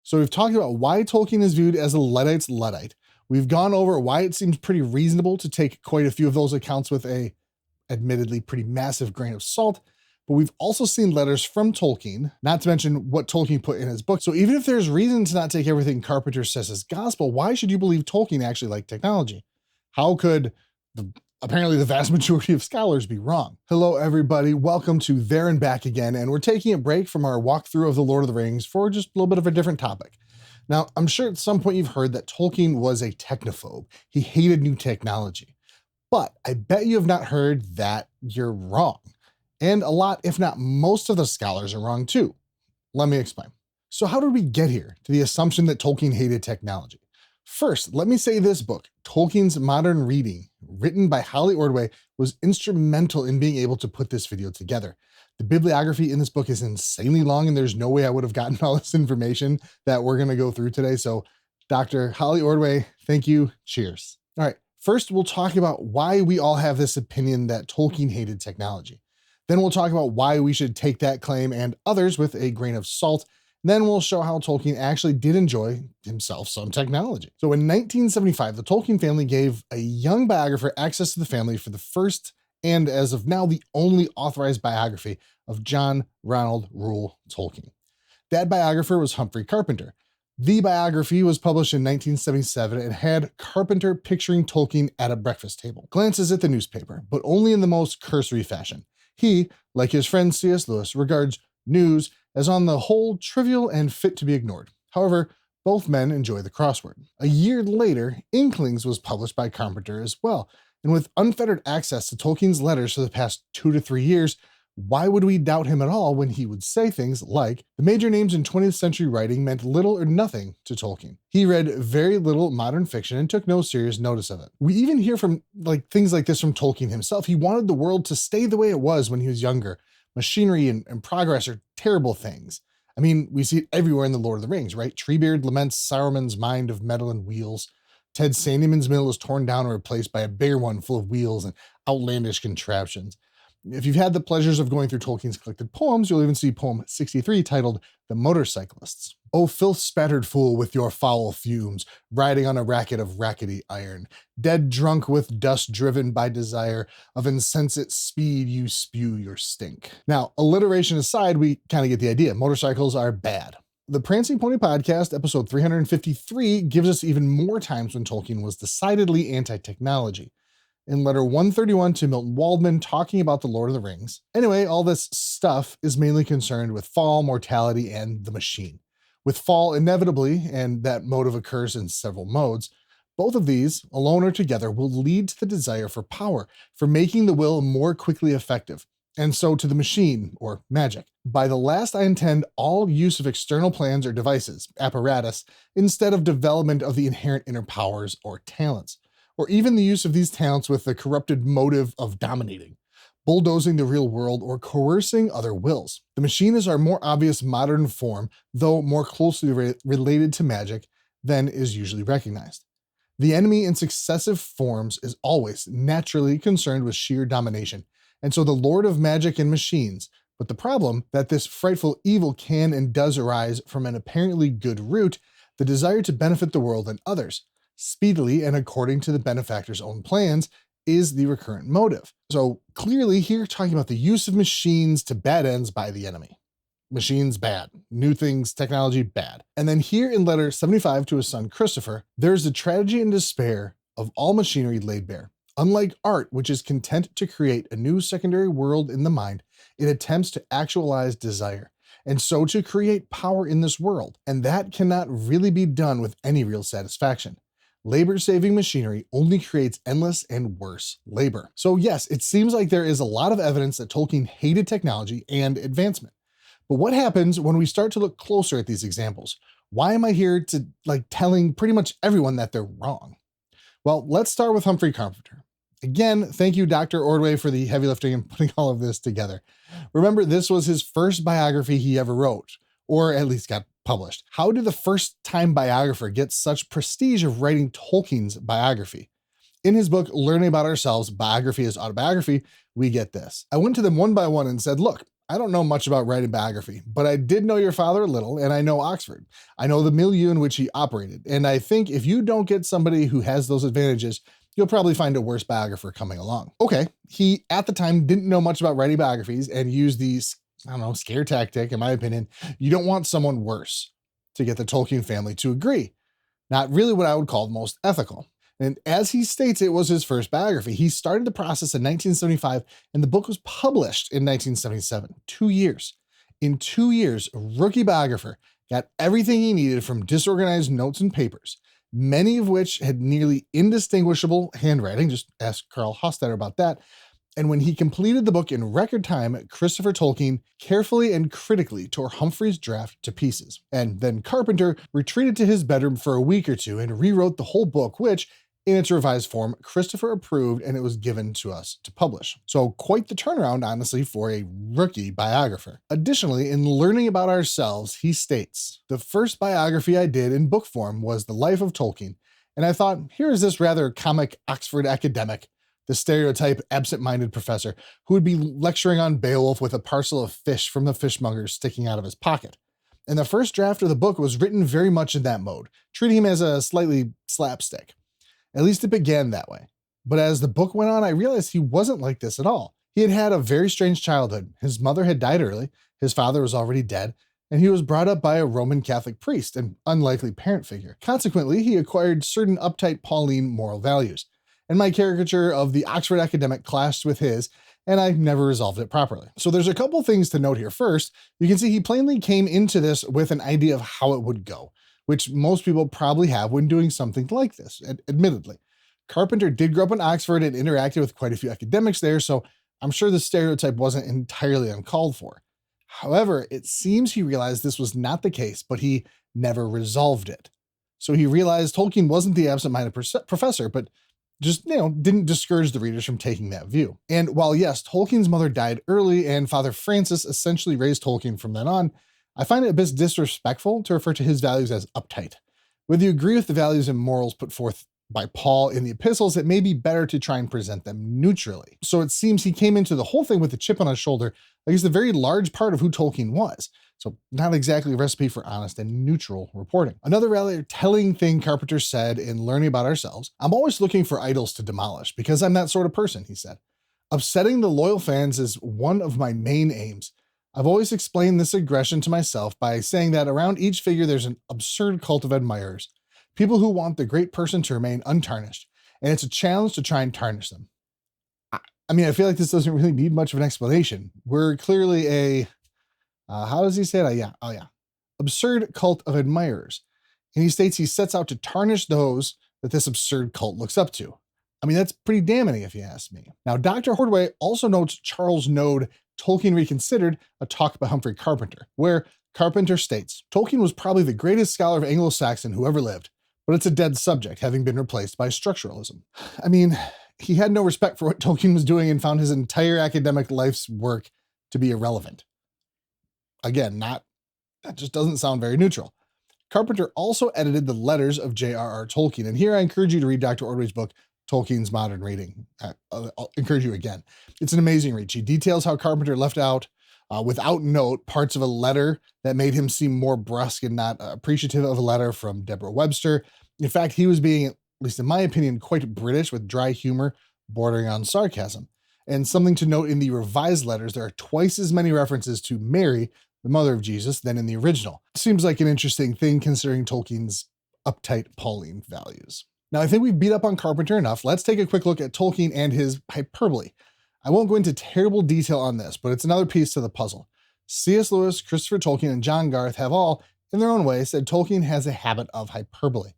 So we've talked about why Tolkien is viewed as a Luddite's Luddite. We've gone over why it seems pretty reasonable to take quite a few of those accounts with a admittedly pretty massive grain of salt, but we've also seen letters from Tolkien, not to mention what Tolkien put in his book. So even if there's reason to not take everything Carpenter says as gospel, why should you believe Tolkien actually liked technology? How could apparently the vast majority of scholars be wrong? Hello, everybody. Welcome to There and Back again, and we're taking a break from our walkthrough of The Lord of the Rings for just a little bit of a different topic. Now, I'm sure at some point you've heard that Tolkien was a technophobe. He hated new technology. But I bet you have not heard that you're wrong. And a lot, if not most of the scholars are wrong too. Let me explain. So how did we get here to the assumption that Tolkien hated technology? First, let me say this book, Tolkien's Modern Reading, written by Holly Ordway, was instrumental in being able to put this video together. The bibliography in this book is insanely long, and there's no way I would have gotten all this information that we're going to go through today. So Dr. Holly Ordway, thank you. Cheers. All right. First, we'll talk about why we all have this opinion that Tolkien hated technology. Then we'll talk about why we should take that claim and others with a grain of salt. Then we'll show how Tolkien actually did enjoy himself some technology. So in 1975, the Tolkien family gave a young biographer access to the family for the first and, as of now, the only authorized biography of John Ronald Reuel Tolkien. That biographer was Humphrey Carpenter. The biography was published in 1977 and had Carpenter picturing Tolkien at a breakfast table. Glances at the newspaper, but only in the most cursory fashion. He, like his friend C.S. Lewis, regards news as on the whole trivial and fit to be ignored. However, both men enjoy the crossword. A year later, Inklings was published by Carpenter as well, and with unfettered access to Tolkien's letters for the past 2 to 3 years, why would we doubt him at all when he would say things like, the major names in 20th century writing meant little or nothing to Tolkien. He read very little modern fiction and took no serious notice of it. We even hear from things like this from Tolkien himself. He wanted the world to stay the way it was when he was younger. Machinery and progress are terrible things. I mean, we see it everywhere in The Lord of the Rings, right? Treebeard laments Saruman's mind of metal and wheels. Ted Sandeman's mill is torn down and replaced by a bigger one full of wheels and outlandish contraptions. If you've had the pleasures of going through Tolkien's collected poems, you'll even see poem 63 titled The Motorcyclists. "O filth-spattered fool with your foul fumes, riding on a racket of rackety iron, dead drunk with dust driven by desire, of insensate speed you spew your stink." Now, alliteration aside, we kind of get the idea. Motorcycles are bad. The Prancing Pony Podcast, episode 353, gives us even more times when Tolkien was decidedly anti-technology. In letter 131 to Milton Waldman, talking about The Lord of the Rings. Anyway, all this stuff is mainly concerned with fall, mortality, and the machine. With fall inevitably, and that motive occurs in several modes, both of these, alone or together, will lead to the desire for power, for making the will more quickly effective, and so to the machine, or magic. By the last I intend all use of external plans or devices, apparatus, instead of development of the inherent inner powers or talents, or even the use of these talents with the corrupted motive of dominating, bulldozing the real world, or coercing other wills. The machine is our more obvious modern form, though more closely related to magic than is usually recognized. The enemy in successive forms is always naturally concerned with sheer domination, and so the Lord of Magic and machines. But the problem that this frightful evil can and does arise from an apparently good root, the desire to benefit the world and others, speedily and according to the benefactor's own plans, is the recurrent motive. So clearly here talking about the use of machines to bad ends by the enemy. Machines bad, new things, technology bad. And then here in letter 75 to his son Christopher, there's the tragedy and despair of all machinery laid bare. Unlike art, which is content to create a new secondary world in the mind, it attempts to actualize desire, and so to create power in this world. And that cannot really be done with any real satisfaction. Labor-saving machinery only creates endless and worse labor. So yes, it seems like there is a lot of evidence that Tolkien hated technology and advancement. But what happens when we start to look closer at these examples? Why am I here to telling pretty much everyone that they're wrong? Well, let's start with Humphrey Carpenter. Again, thank you, Dr. Ordway, for the heavy lifting and putting all of this together. Remember, this was his first biography he ever wrote, or at least got published. How did the first-time biographer get such prestige of writing Tolkien's biography? In his book, Learning About Ourselves, Biography is Autobiography, we get this. I went to them one by one and said, look, I don't know much about writing biography, but I did know your father a little, and I know Oxford. I know the milieu in which he operated, and I think if you don't get somebody who has those advantages, you'll probably find a worse biographer coming along. Okay, he at the time didn't know much about writing biographies and used these, I don't know, scare tactic, in my opinion. You don't want someone worse to get the Tolkien family to agree. Not really what I would call the most ethical. And as he states, it was his first biography. He started the process in 1975, and the book was published in 1977, 2 years. In 2 years, a rookie biographer got everything he needed from disorganized notes and papers, many of which had nearly indistinguishable handwriting. Just ask Carl Hostetter about that. And when he completed the book in record time, Christopher Tolkien carefully and critically tore Humphrey's draft to pieces. And then Carpenter retreated to his bedroom for a week or two and rewrote the whole book, which, in its revised form, Christopher approved, and it was given to us to publish. So quite the turnaround, honestly, for a rookie biographer. Additionally, in learning about ourselves, he states, "The first biography I did in book form was The Life of Tolkien, and I thought, here is this rather comic Oxford academic, the stereotype absent-minded professor who would be lecturing on Beowulf with a parcel of fish from the fishmonger sticking out of his pocket. And the first draft of the book was written very much in that mode, treating him as a slightly slapstick. At least it began that way. But as the book went on, I realized he wasn't like this at all. He had had a very strange childhood. His mother had died early, his father was already dead, and he was brought up by a Roman Catholic priest, an unlikely parent figure. Consequently, he acquired certain uptight Pauline moral values. And my caricature of the Oxford academic clashed with his, and I never resolved it properly. So there's a couple things to note here. First, you can see he plainly came into this with an idea of how it would go, which most people probably have when doing something like this, admittedly. Carpenter did grow up in Oxford and interacted with quite a few academics there, so I'm sure the stereotype wasn't entirely uncalled for. However, it seems he realized this was not the case, but he never resolved it. So he realized Tolkien wasn't the absent-minded professor, but just, didn't discourage the readers from taking that view. And while yes, Tolkien's mother died early and Father Francis essentially raised Tolkien from then on, I find it a bit disrespectful to refer to his values as uptight. Whether you agree with the values and morals put forth by Paul in the epistles, it may be better to try and present them neutrally. So it seems he came into the whole thing with a chip on his shoulder, like he's a very large part of who Tolkien was. So not exactly a recipe for honest and neutral reporting. Another rather telling thing Carpenter said in learning about ourselves, "I'm always looking for idols to demolish because I'm that sort of person," he said. "Upsetting the loyal fans is one of my main aims. I've always explained this aggression to myself by saying that around each figure there's an absurd cult of admirers, people who want the great person to remain untarnished, and it's a challenge to try and tarnish them." I feel like this doesn't really need much of an explanation. We're clearly a how does he say it? Absurd cult of admirers. And he states he sets out to tarnish those that this absurd cult looks up to. That's pretty damning if you ask me. Now, Dr. Hordway also notes Charles Node, Tolkien Reconsidered, a talk by Humphrey Carpenter, where Carpenter states, "Tolkien was probably the greatest scholar of Anglo-Saxon who ever lived, but it's a dead subject, having been replaced by structuralism." He had no respect for what Tolkien was doing and found his entire academic life's work to be irrelevant. Again, that just doesn't sound very neutral. Carpenter also edited the letters of J.R.R. Tolkien, and here I encourage you to read Dr. Ordway's book, Tolkien's Modern Reading. I'll encourage you again. It's an amazing read. She details how Carpenter left out, without note, parts of a letter that made him seem more brusque and not appreciative of a letter from Deborah Webster. In fact, he was being, at least in my opinion, quite British with dry humor bordering on sarcasm. And something to note, in the revised letters, there are twice as many references to Mary, the mother of Jesus, than in the original. Seems like an interesting thing considering Tolkien's uptight Pauline values. Now, I think we've beat up on Carpenter enough. Let's take a quick look at Tolkien and his hyperbole. I won't go into terrible detail on this, but it's another piece to the puzzle. C.S. Lewis, Christopher Tolkien, and John Garth have all, in their own way, said Tolkien has a habit of hyperbole.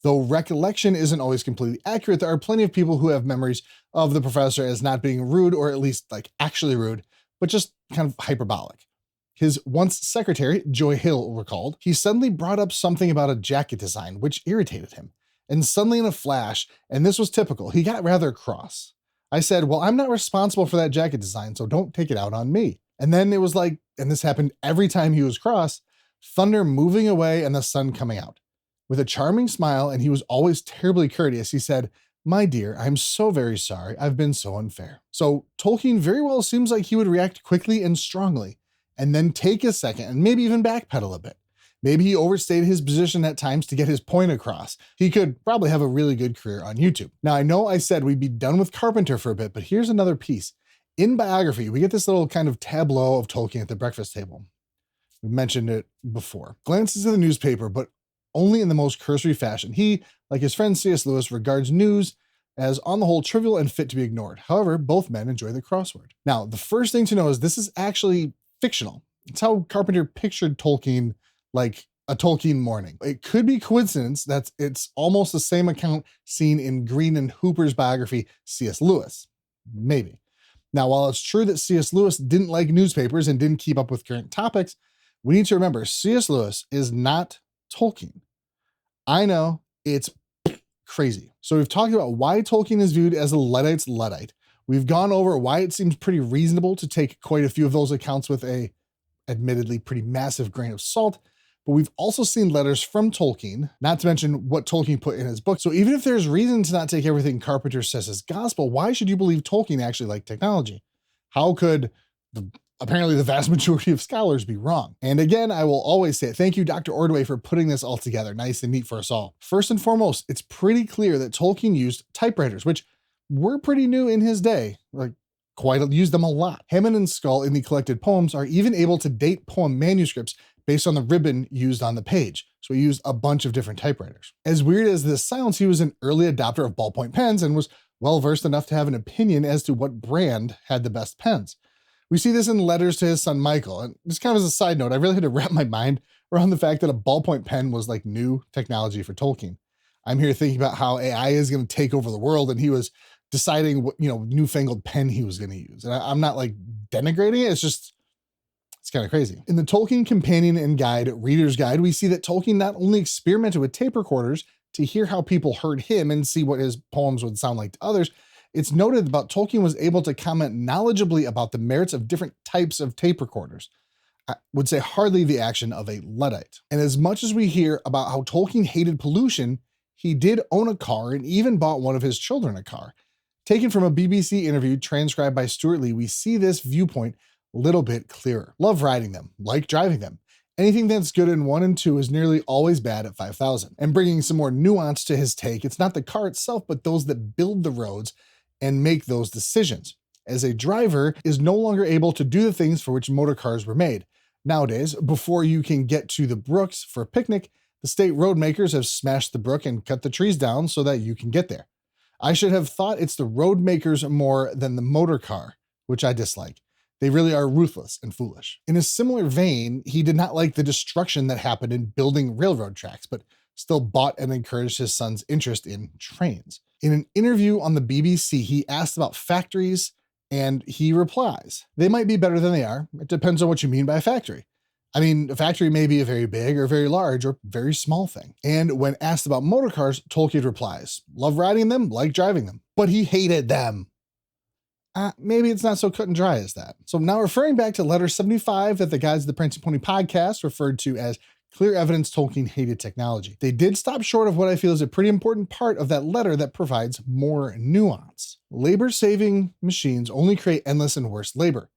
Though recollection isn't always completely accurate, there are plenty of people who have memories of the professor as not being rude, or at least actually rude, but just kind of hyperbolic. His once secretary, Joy Hill, recalled, he suddenly brought up something about a jacket design, which irritated him. And suddenly in a flash, and this was typical, he got rather cross. I said, "Well, I'm not responsible for that jacket design, so don't take it out on me." And then it was like, and this happened every time he was cross, thunder moving away and the sun coming out. With a charming smile, and he was always terribly courteous, he said, My dear, I'm so very sorry. I've been so unfair. So Tolkien very well seems like he would react quickly and strongly, and then take a second and maybe even backpedal a bit. Maybe he overstated his position at times to get his point across. He could probably have a really good career on YouTube. Now, I know I said we'd be done with Carpenter for a bit, but here's another piece. In biography, we get this little kind of tableau of Tolkien at the breakfast table. We mentioned it before. Glances at the newspaper, but only in the most cursory fashion. He, like his friend C.S. Lewis, regards news as on the whole trivial and fit to be ignored. However, both men enjoy the crossword. Now, the first thing to know is this is actually fictional. It's how Carpenter pictured Tolkien, like a Tolkien morning. It could be coincidence that it's almost the same account seen in Green and Hooper's biography, C.S. Lewis. Maybe. Now, while it's true that C.S. Lewis didn't like newspapers and didn't keep up with current topics, we need to remember C.S. Lewis is not Tolkien. I know, it's crazy. So we've talked about why Tolkien is viewed as a Luddite's Luddite. We've gone over why it seems pretty reasonable to take quite a few of those accounts with a admittedly pretty massive grain of salt, but we've also seen letters from Tolkien, not to mention what Tolkien put in his book. So even if there's reason to not take everything Carpenter says as gospel, why should you believe Tolkien actually liked technology? How could apparently the vast majority of scholars be wrong? And again, I will always say thank you, Dr. Ordway, for putting this all together nice and neat for us all. First and foremost, it's pretty clear that Tolkien used typewriters, which were pretty new in his day, like used them a lot. Hammond and Skull in the collected poems are even able to date poem manuscripts based on the ribbon used on the page. So he used a bunch of different typewriters. As weird as this sounds, he was an early adopter of ballpoint pens and was well-versed enough to have an opinion as to what brand had the best pens. We see this in letters to his son Michael. And just kind of as a side note, I really had to wrap my mind around the fact that a ballpoint pen was like new technology for Tolkien. I'm here thinking about how AI is going to take over the world, and he was deciding what, newfangled pen he was going to use. And I'm not like denigrating it. It's kind of crazy. In the Tolkien Companion and Guide, Reader's Guide, we see that Tolkien not only experimented with tape recorders to hear how people heard him and see what his poems would sound like to others, it's noted about Tolkien was able to comment knowledgeably about the merits of different types of tape recorders. I would say hardly the action of a Luddite. And as much as we hear about how Tolkien hated pollution, he did own a car and even bought one of his children a car. Taken from a BBC interview transcribed by Stuart Lee, we see this viewpoint a little bit clearer. Love riding them, like driving them. Anything that's good in 1 and 2 is nearly always bad at 5,000. And bringing some more nuance to his take, it's not the car itself, but those that build the roads and make those decisions. As a driver is no longer able to do the things for which motor cars were made. Nowadays, before you can get to the brooks for a picnic, the state road makers have smashed the brook and cut the trees down so that you can get there. I should have thought it's the road makers more than the motor car, which I dislike. They really are ruthless and foolish. In a similar vein, he did not like the destruction that happened in building railroad tracks, but still bought and encouraged his son's interest in trains. In an interview on the BBC, he asked about factories, and he replies, "They might be better than they are. It depends on what you mean by a factory. I mean, a factory may be a very big or very large or very small thing." And when asked about motor cars, Tolkien replies, "Love riding them, like driving them." But he hated them. Maybe it's not so cut and dry as that. So now referring back to letter 75 that the Guides of the Prancing Pony podcast referred to as clear evidence Tolkien hated technology. They did stop short of what I feel is a pretty important part of that letter that provides more nuance. Labor-saving machines only create endless and worse labor.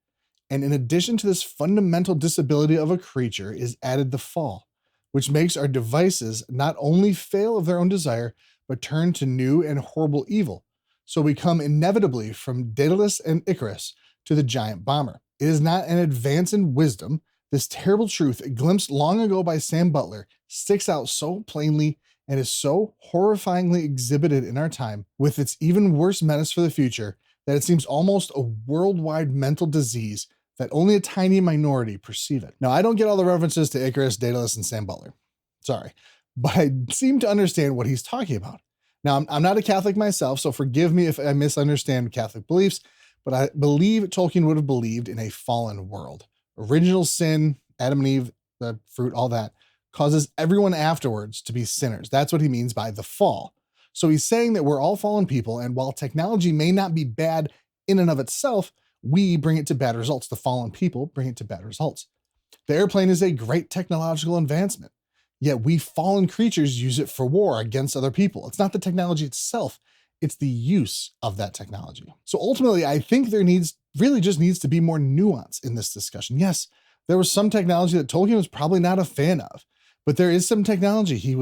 And in addition to this fundamental disability of a creature is added the fall, which makes our devices not only fail of their own desire, but turn to new and horrible evil. So we come inevitably from Daedalus and Icarus to the giant bomber. It is not an advance in wisdom. This terrible truth, glimpsed long ago by Sam Butler, sticks out so plainly and is so horrifyingly exhibited in our time, with its even worse menace for the future, that it seems almost a worldwide mental disease that only a tiny minority perceive it. Now, I don't get all the references to Icarus, Daedalus, and Sam Butler. Sorry. But I seem to understand what he's talking about. Now, I'm not a Catholic myself, so forgive me if I misunderstand Catholic beliefs, but I believe Tolkien would have believed in a fallen world. Original sin, Adam and Eve, the fruit, all that, causes everyone afterwards to be sinners. That's what he means by the fall. So he's saying that we're all fallen people, and while technology may not be bad in and of itself, we bring it to bad results. The fallen people bring it to bad results. The airplane is a great technological advancement, yet we fallen creatures use it for war against other people. It's not the technology itself. it's the use of that technology. So ultimately, I think there really just needs to be more nuance in this discussion. Yes, there was some technology that Tolkien was probably not a fan of, but there is some technology he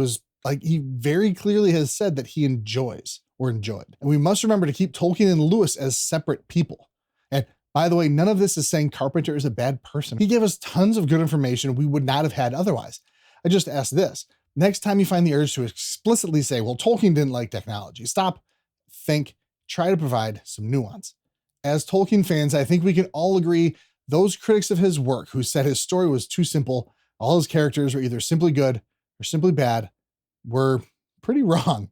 very clearly has said that he enjoys or enjoyed. And we must remember to keep Tolkien and Lewis as separate people. And by the way, none of this is saying Carpenter is a bad person. He gave us tons of good information we would not have had otherwise. I just ask this. Next time you find the urge to explicitly say, well, Tolkien didn't like technology, stop, think, try to provide some nuance. As Tolkien fans, I think we can all agree those critics of his work who said his story was too simple, all his characters were either simply good or simply bad, were pretty wrong.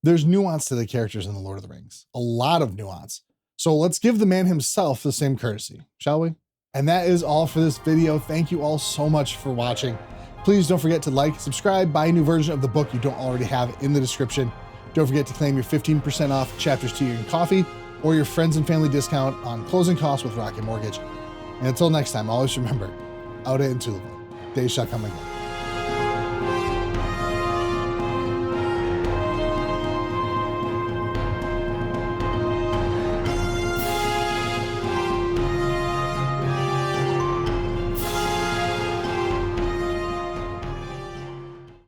There's nuance to the characters in The Lord of the Rings, a lot of nuance. So let's give the man himself the same courtesy, shall we? And that is all for this video. Thank you all so much for watching. Please don't forget to like, subscribe, buy a new version of the book you don't already have in the description. Don't forget to claim your 15% off chapters 2 and coffee or your friends and family discount on closing costs with Rocket Mortgage. And until next time, always remember, Aude and Tulva, days shall come again.